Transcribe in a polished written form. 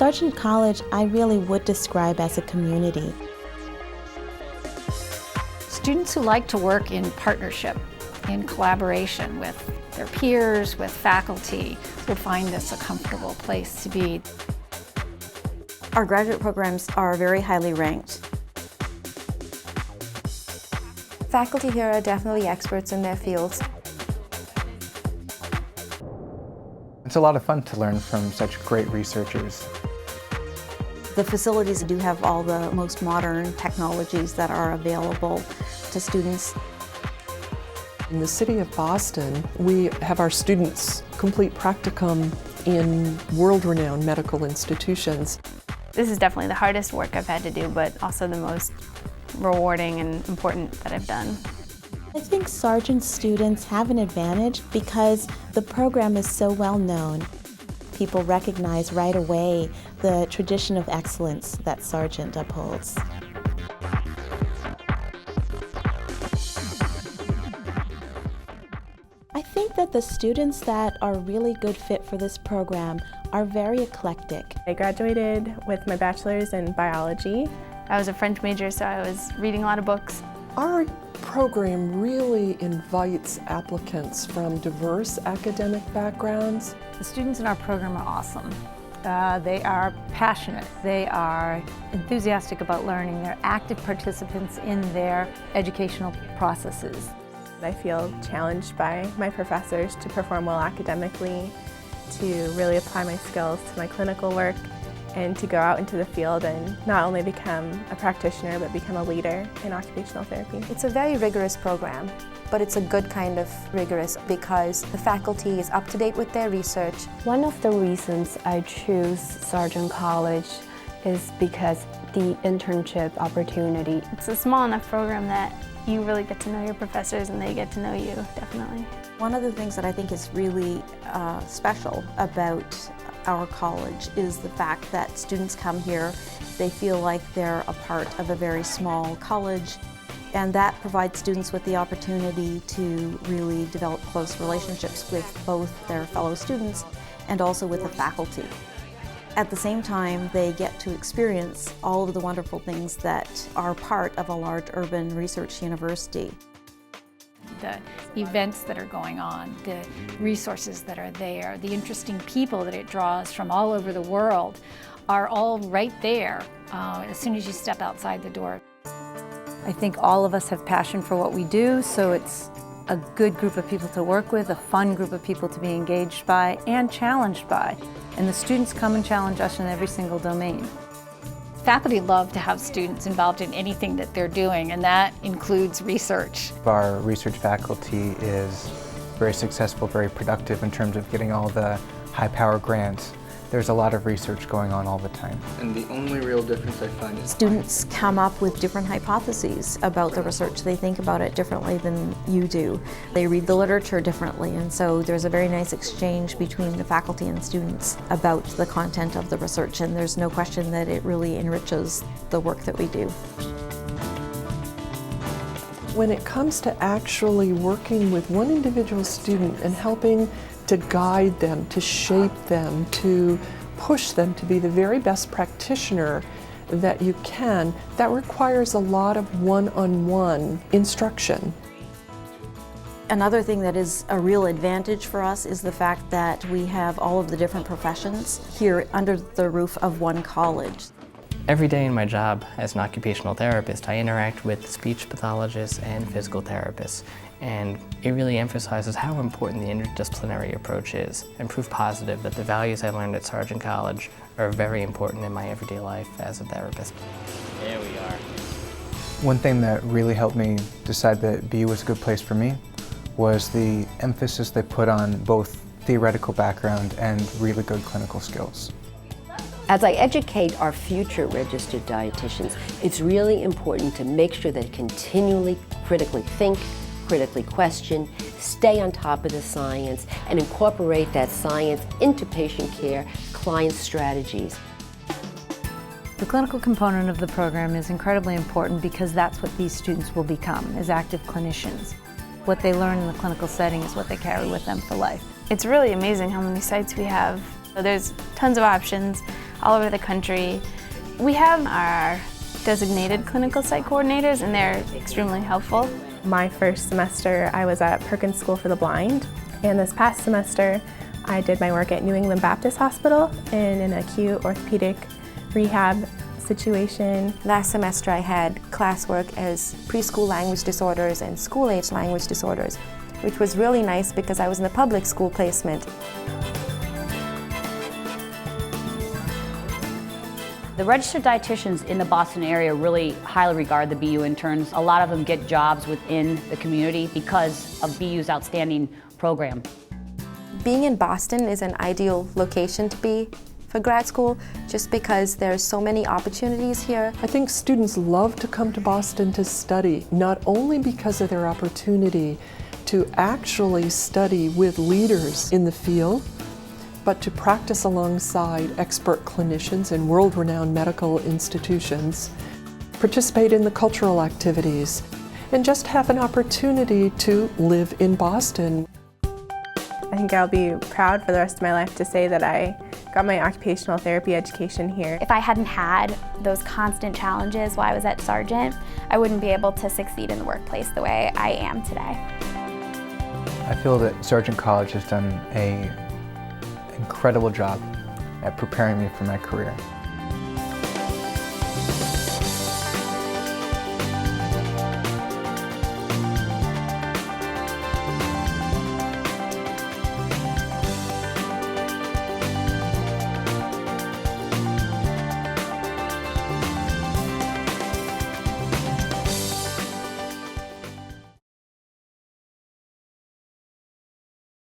Sargent College, I really would describe as a community. Students who like to work in partnership, in collaboration with their peers, with faculty, would find this a comfortable place to be. Our graduate programs are very highly ranked. Faculty here are definitely experts in their fields. It's a lot of fun to learn from such great researchers. The facilities do have all the most modern technologies that are available to students. In the city of Boston, we have our students complete practicum in world-renowned medical institutions. This is definitely the hardest work I've had to do, but also the most rewarding and important that I've done. I think Sargent students have an advantage because the program is so well known. People recognize right away the tradition of excellence that Sargent upholds. I think that the students that are really good fit for this program are very eclectic. I graduated with my bachelor's in biology. I was a French major, so I was reading a lot of books. Our program really invites applicants from diverse academic backgrounds. The students in our program are awesome. They are passionate, they are enthusiastic about learning, they're active participants in their educational processes. I feel challenged by my professors to perform well academically, to really apply my skills to my clinical work, and to go out into the field and not only become a practitioner but become a leader in occupational therapy. It's a very rigorous program, but it's a good kind of rigorous because the faculty is up to date with their research. One of the reasons I choose Sargent College is because the internship opportunity. It's a small enough program that you really get to know your professors and they get to know you, definitely. One of the things that I think is really special about our college is the fact that students come here, they feel like they're a part of a very small college, and that provides students with the opportunity to really develop close relationships with both their fellow students and also with the faculty. At the same time, they get to experience all of the wonderful things that are part of a large urban research university. The events that are going on, the resources that are there, the interesting people that it draws from all over the world are all right there as soon as you step outside the door. I think all of us have passion for what we do, so it's a good group of people to work with, a fun group of people to be engaged by and challenged by. And the students come and challenge us in every single domain. Faculty love to have students involved in anything that they're doing, and that includes research. Our research faculty is very successful, very productive in terms of getting all the high-power grants. There's a lot of research going on all the time. And the only real difference I find is Students come up with different hypotheses about the research. They think about it differently than you do. They read the literature differently, and so there's a very nice exchange between the faculty and students about the content of the research, and there's no question that it really enriches the work that we do. When it comes to actually working with one individual student and helping to guide them, to shape them, to push them to be the very best practitioner that you can, that requires a lot of one-on-one instruction. Another thing that is a real advantage for us is the fact that we have all of the different professions here under the roof of one college. Every day in my job as an occupational therapist, I interact with speech pathologists and physical therapists, and it really emphasizes how important the interdisciplinary approach is, and proof positive that the values I learned at Sargent College are very important in my everyday life as a therapist. there we are. One thing that really helped me decide that BU was a good place for me was the emphasis they put on both theoretical background and really good clinical skills. As I educate our future registered dietitians, it's really important to make sure they continually critically think, critically question, stay on top of the science, and incorporate that science into patient care, client strategies. The clinical component of the program is incredibly important because that's what these students will become as active clinicians. What they learn in the clinical setting is what they carry with them for life. It's really amazing how many sites we have. There's tons of options. all over the country. We have our designated clinical site coordinators, and they're extremely helpful. My first semester I was at Perkins School for the Blind, and this past semester I did my work at New England Baptist Hospital in an acute orthopedic rehab situation. Last semester I had classwork as preschool language disorders and school-age language disorders, which was really nice because I was in the public school placement. The registered dietitians in the Boston area really highly regard the BU interns. A lot of them get jobs within the community because of BU's outstanding program. Being in Boston is an ideal location to be for grad school, just because there's so many opportunities here. I think students love to come to Boston to study, not only because of their opportunity to actually study with leaders in the field, but to practice alongside expert clinicians in world-renowned medical institutions, participate in the cultural activities, and just have an opportunity to live in Boston. I think I'll be proud for the rest of my life to say that I got my occupational therapy education here. If I hadn't had those constant challenges while I was at Sargent, I wouldn't be able to succeed in the workplace the way I am today. I feel that Sargent College has done an incredible job at preparing me for my career.